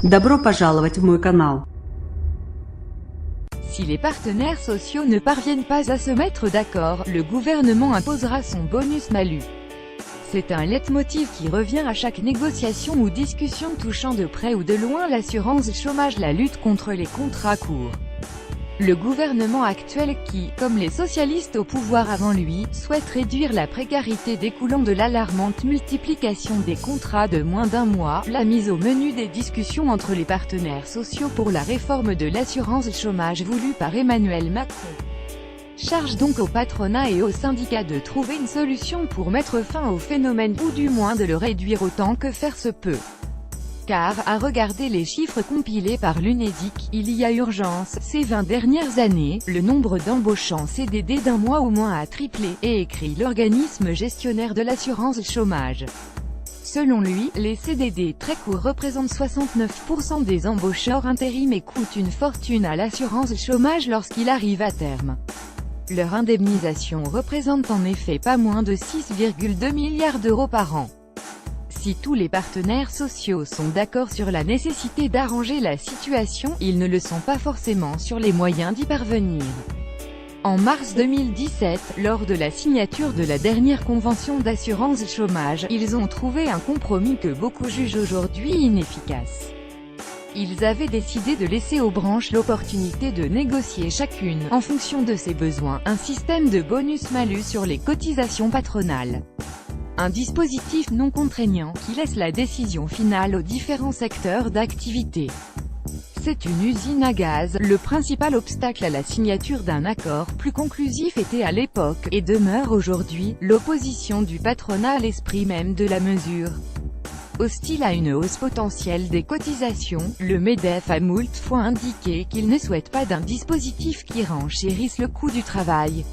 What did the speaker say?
Добро пожаловать в мой канал. Si les partenaires sociaux ne parviennent pas à se mettre d'accord, le gouvernement imposera son bonus-malus. C'est un leitmotiv qui revient à chaque négociation ou discussion touchant de près ou de loin l'assurance chômage, la lutte contre les contrats courts. Le gouvernement actuel qui, comme les socialistes au pouvoir avant lui, souhaite réduire la précarité découlant de l'alarmante multiplication des contrats de moins d'un mois, l'a mise au menu des discussions entre les partenaires sociaux pour la réforme de l'assurance chômage voulue par Emmanuel Macron. Charge donc au patronat et aux syndicats de trouver une solution pour mettre fin au phénomène ou du moins de le réduire autant que faire se peut. Car, à regarder les chiffres compilés par l'UNEDIC, il y a urgence. Ces 20 dernières années, le nombre d'embauches en CDD d'un mois au moins a triplé, et écrit l'organisme gestionnaire de l'assurance chômage. Selon lui, les CDD très courts représentent 69% des embauches hors intérim et coûtent une fortune à l'assurance chômage lorsqu'il arrive à terme. Leur indemnisation représente en effet pas moins de 6,2 milliards d'euros par an. Si tous les partenaires sociaux sont d'accord sur la nécessité d'arranger la situation, ils ne le sont pas forcément sur les moyens d'y parvenir. En mars 2017, lors de la signature de la dernière convention d'assurance chômage, ils ont trouvé un compromis que beaucoup jugent aujourd'hui inefficace. Ils avaient décidé de laisser aux branches l'opportunité de négocier chacune, en fonction de ses besoins, un système de bonus-malus sur les cotisations patronales. Un dispositif non contraignant, qui laisse la décision finale aux différents secteurs d'activité. C'est une usine à gaz. Le principal obstacle à la signature d'un accord plus conclusif était à l'époque, et demeure aujourd'hui, l'opposition du patronat à l'esprit même de la mesure. Hostile à une hausse potentielle des cotisations, le MEDEF a moult fois indiqué qu'il ne souhaite pas d'un dispositif qui renchérisse le coût du travail.